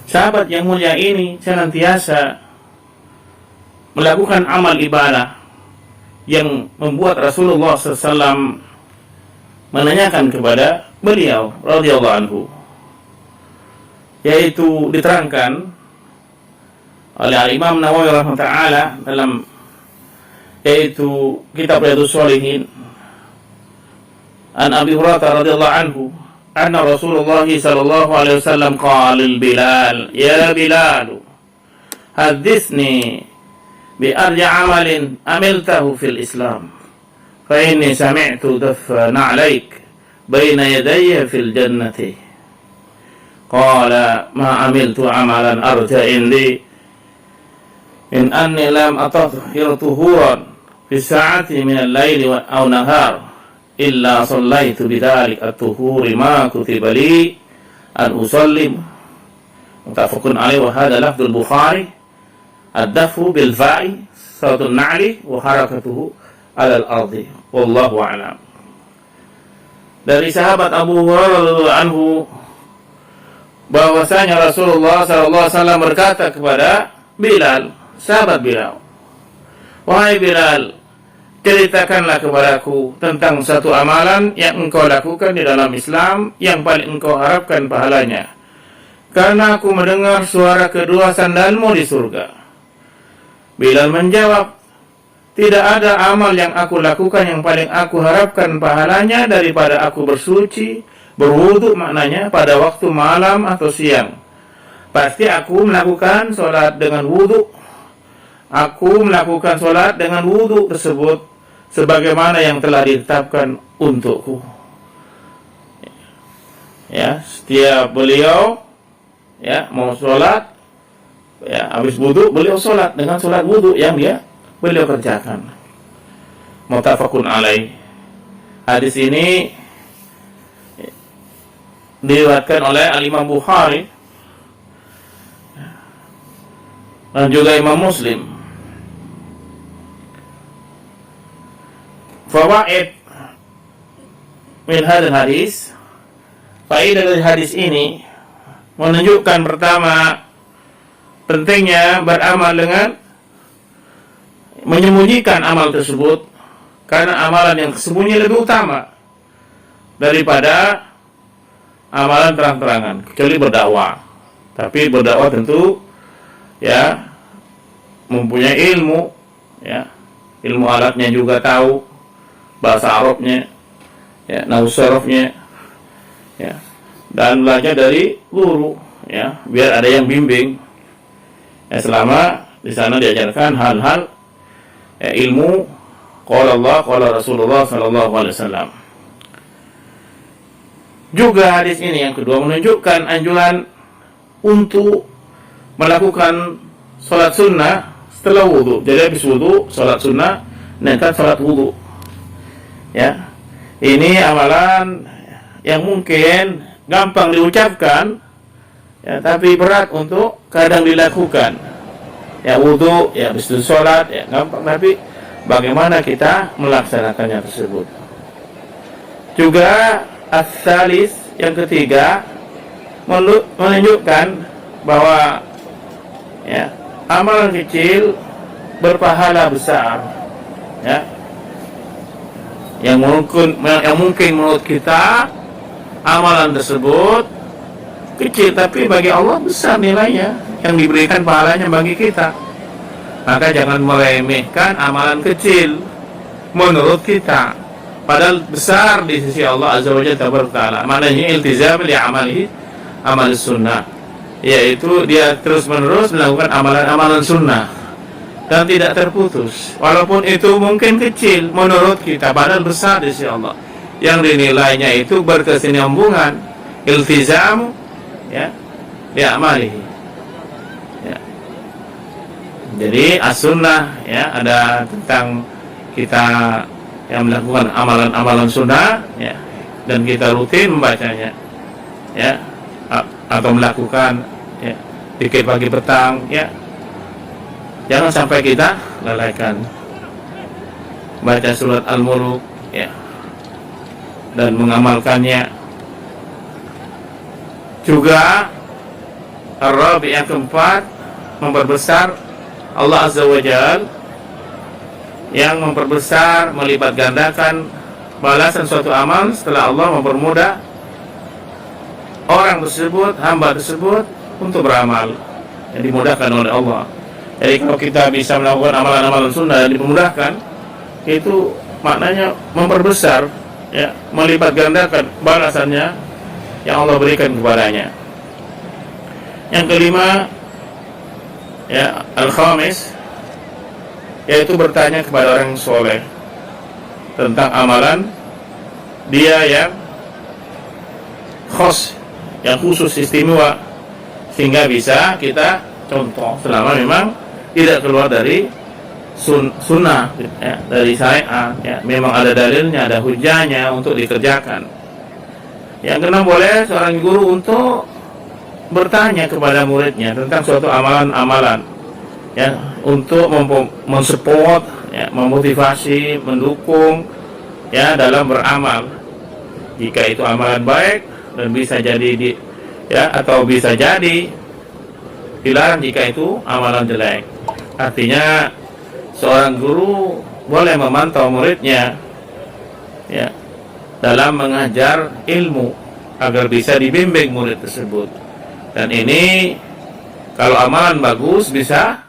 Sahabat yang mulia ini senantiasa melakukan amal ibadah yang membuat Rasulullah SAW menanyakan kepada beliau radhiyallahu anhu, yaitu diterangkan oleh Imam Nawawi rahimahullah dalam yaitu kitab Riyadhus Shalihin an Abi Hurairah radhiyallahu anhu anna Rasulullah sallallahu alaihi wasallam qala lil Bilal ya Bilal hadithni bi arja amalin amiltahu fil Islam fa inni sami'tu dafna 'alaik baina yadayya fil jannati qala ma amiltu amalan arja indi in anni lam atahhir tuhuran fi sa'ati min al-laili aw nahar illa sallaitu bidzalik at-tuhuri ma kutiba li an usallim muttafaqun alaihi wa hadha lafdzul Bukhari ad-dafu bil fa'i sautun na'li wa harakatuhu 'ala al-ardi wallahu a'lam. Dari sahabat Abu Hurairah radhiyallahu anhu bahwasanya Rasulullah sallallahu alaihi wasallam berkata kepada Bilal, sahabat Bilal, wahai Bilal, ceritakanlah kepadaku tentang satu amalan yang engkau lakukan di dalam Islam yang paling engkau harapkan pahalanya, karena aku mendengar suara kedua sandalmu di surga. Bilal menjawab, tidak ada amal yang aku lakukan yang paling aku harapkan pahalanya daripada aku bersuci, berwudu maknanya pada waktu malam atau siang. Pasti aku melakukan sholat dengan wudu. Aku melakukan sholat dengan wudu tersebut sebagaimana yang telah ditetapkan untukku. Ya, setiap beliau ya mau sholat, ya habis wudu beliau sholat dengan sholat wudu yang beliau kerjakan. Muttafaqun alaih. Hadis ini diriwayatkan oleh Al-Imam Bukhari dan juga Imam Muslim. Fawaid min hadis hadis, faedah dari hadis ini menunjukkan pertama pentingnya beramal dengan menyembunyikan amal tersebut, karena amalan yang tersembunyi lebih utama daripada amalan terang-terangan, kecuali berdakwah. Tapi berdakwah tentu ya mempunyai ilmu, ya ilmu alatnya juga tahu, bahasa Arabnya, ya, nahwu sarafnya, ya, dan belajar dari guru, ya, biar ada yang bimbing. Ya, selama di sana diajarkan hal-hal ya, ilmu qala Allah, qala Rasulullah sallallahu alaihi wasallam. Juga hadis ini yang kedua menunjukkan anjuran untuk melakukan salat sunnah setelah wudu. Jadi habis wudu salat sunnah, nanti salat wudu. Ya, ini amalan yang mungkin gampang diucapkan, ya, tapi berat untuk kadang dilakukan. Ya, wudu, ya, habis itu sholat, ya, gampang, tapi bagaimana kita melaksanakannya tersebut. Juga as-salis yang ketiga menunjukkan bahwa ya, amalan kecil berpahala besar. Ya, yang mungkin menurut kita amalan tersebut kecil, tapi bagi Allah besar nilainya yang diberikan pahalanya bagi kita. Maka jangan meremehkan amalan kecil menurut kita, padahal besar di sisi Allah azza wa jalla taala. Maknanya iltizam li amali amal sunnah, yaitu dia terus menerus melakukan amalan-amalan sunnah dan tidak terputus, walaupun itu mungkin kecil menurut kita, padahal besar di sisi Allah, yang dinilainya itu berkesinambungan, iltizam ya amalihi. Ya. Jadi as-sunnah ya ada tentang kita yang melakukan amalan-amalan sunnah ya, dan kita rutin membacanya ya, atau melakukan ya zikir pagi petang ya. Jangan sampai kita lalaikan baca surat Al-Mulk ya, dan mengamalkannya. Juga Ar-Rabi' yang keempat, memperbesar Allah Azza wa Jal, yang memperbesar, melipat gandakan balasan suatu amal setelah Allah mempermudah orang tersebut, hamba tersebut untuk beramal, yang dimudahkan oleh Allah. Jadi kalau kita bisa melakukan amalan-amalan sunnah yang dimudahkan, itu maknanya memperbesar, ya, melipat gandakan balasannya yang Allah berikan kepadanya. Yang kelima, ya, al-khamis, yaitu bertanya kepada orang soleh tentang amalan dia yang khusus istimewa, sehingga bisa kita contoh selama memang tidak keluar dari sunnah, ya, dari syariat, ya, memang ada dalilnya, ada hujahnya untuk dikerjakan. Yang keenam, boleh seorang guru untuk bertanya kepada muridnya tentang suatu amalan-amalan, ya, untuk mensupport, ya, memotivasi, mendukung, ya, dalam beramal. Jika itu amalan baik dan bisa jadi ya, atau bisa jadi dilarang jika itu amalan jelek. Artinya seorang guru boleh memantau muridnya, ya, dalam mengajar ilmu agar bisa dibimbing murid tersebut. Dan ini kalau amalan bagus bisa,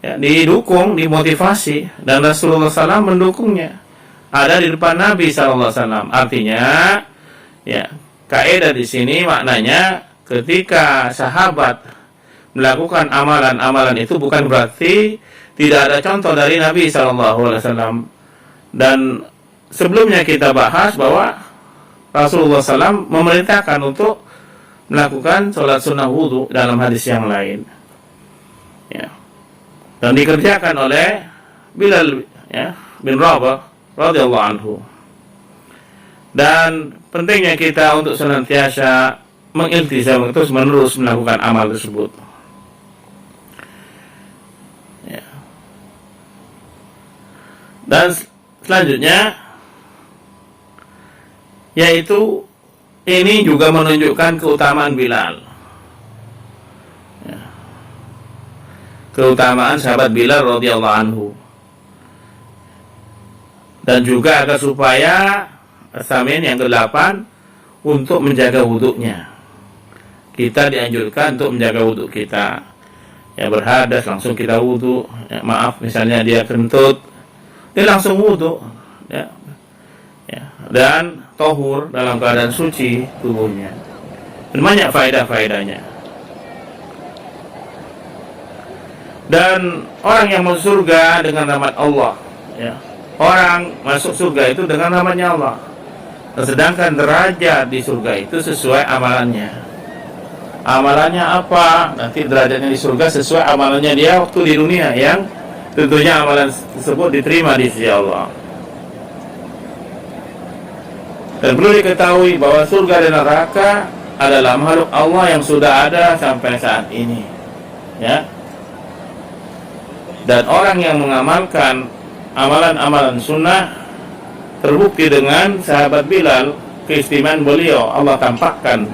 ya, didukung, dimotivasi, dan Rasulullah SAW mendukungnya. Ada di depan Nabi SAW. Artinya, ya, kaidah di sini maknanya ketika sahabat melakukan amalan-amalan itu bukan berarti tidak ada contoh dari Nabi SAW. Dan sebelumnya kita bahas bahwa Rasulullah SAW memerintahkan untuk melakukan sholat sunnah wudu dalam hadis yang lain, ya, dan dikerjakan oleh Bilal, ya, bin Rabah radhiyallahu anhu. Dan pentingnya kita untuk senantiasa mengiltizam, terus menerus melakukan amal tersebut, ya. Dan selanjutnya, yaitu ini juga menunjukkan keutamaan Bilal, ya, keutamaan sahabat Bilal radhiyallahu anhu, dan juga agar supaya Asamin yang ke-8 untuk menjaga wuduknya. Kita dianjurkan untuk menjaga wuduk kita, ya, berhadas langsung kita wuduk, ya, maaf misalnya dia kentut, dia langsung wuduk, ya, ya, dan tohur dalam keadaan suci tubuhnya. Dan banyak faedah-faedahnya. Dan orang yang masuk surga dengan rahmat Allah, ya, orang masuk surga itu dengan rahmatnya Allah. Sedangkan derajat di surga itu sesuai amalannya. Amalannya apa? Nanti derajatnya di surga sesuai amalannya dia waktu di dunia, yang tentunya amalan tersebut diterima di sisi Allah. Dan perlu diketahui bahwa surga dan neraka adalah makhluk Allah yang sudah ada sampai saat ini, ya. Dan orang yang mengamalkan amalan-amalan sunnah terbukti dengan sahabat Bilal, keistimewaan beliau. Allah tampakkan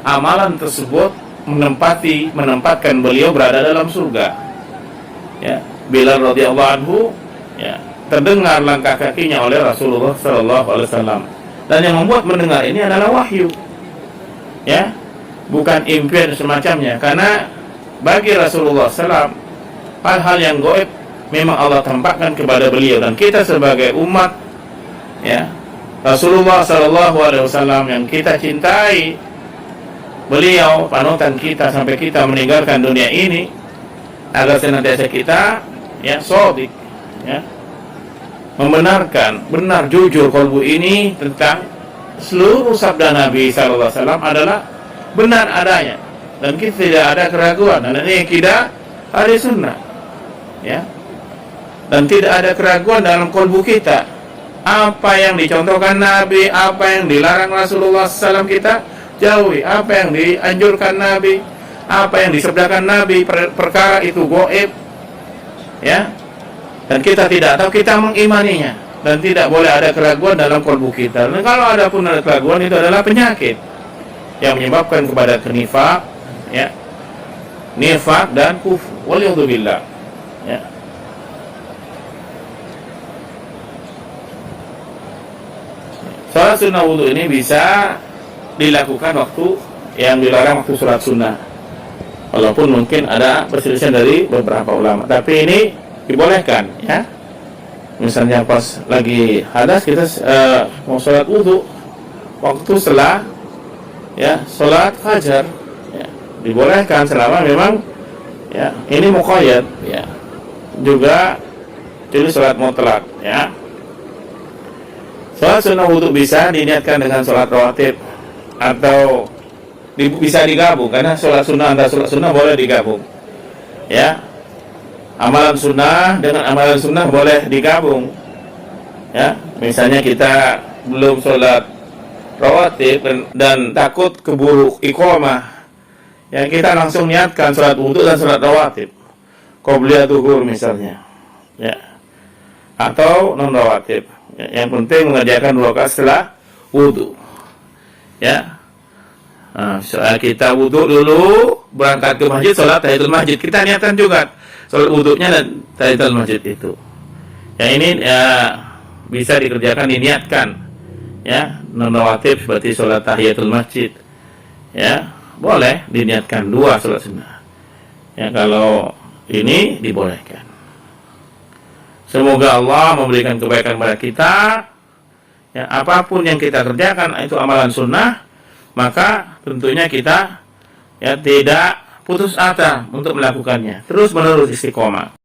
amalan tersebut menempatkan beliau berada dalam surga, ya. Bilal radhiyallahu anhu, ya, terdengar langkah kakinya oleh Rasulullah sallallahu alaihi wasallam. Dan yang membuat mendengar ini adalah wahyu, ya, bukan impian semacamnya. Karena bagi Rasulullah SAW, hal-hal yang gaib memang Allah tampakkan kepada beliau. Dan kita sebagai umat, ya, Rasulullah SAW yang kita cintai, beliau panutan kita sampai kita meninggalkan dunia ini, agar senantiasa kita, ya, shadiq, ya, membenarkan, benar, jujur kalbu ini tentang seluruh sabda Nabi SAW adalah benar adanya, dan kita tidak ada keraguan. Dan ini kita ahli sunnah, ya, dan tidak ada keraguan dalam kalbu kita. Apa yang dicontohkan Nabi, apa yang dilarang Rasulullah SAW kita jauhi. Apa yang dianjurkan Nabi, apa yang disabdakan Nabi, perkara itu gaib, ya, dan kita tidak tahu, kita mengimaninya, dan tidak boleh ada keraguan dalam kalbu kita. Dan kalau ada pun ada keraguan, itu adalah penyakit yang menyebabkan kepada kenifak, ya, nifaq dan kufur. Waliyadzubillah. Ya. Salat sunnah wudu ini bisa dilakukan waktu yang dilarang waktu salat sunnah. Walaupun mungkin ada perselisihan dari beberapa ulama, tapi ini dibolehkan, ya. Misalnya pas lagi hadas kita mau salat wudu waktu setelah ya salat fajar, ya, dibolehkan selama memang ya ini muqayyad, ya. Juga jadi salat mutlak, ya. Salat sunnah wudu bisa diniatkan dengan salat rawatib atau bisa digabung, karena salat sunnah antara salat sunnah boleh digabung, ya. Amalan sunnah dengan amalan sunnah boleh digabung, ya. Misalnya kita belum salat rawatib dan takut keburu iqamah, ya, kita langsung niatkan salat wudu dan salat rawatib, qobliyah zuhur misalnya, ya, atau non rawatib. Yang penting mengerjakan 2 rakaat setelah wudu, ya. Nah, kita wudu dulu, berangkat ke masjid, sholat tahiyatul masjid, kita niatkan juga sholat wudunya dan tahiyatul masjid itu. Ya, ini ya bisa dikerjakan, diniatkan, ya, non rawatib seperti sholat tahiyatul masjid, ya, boleh diniatkan 2 sholat sunnah. Ya, kalau ini dibolehkan. Semoga Allah memberikan kebaikan kepada kita. Ya, apapun yang kita kerjakan itu amalan sunnah, maka tentunya kita ya tidak putus asa untuk melakukannya. Terus menerus istiqomah.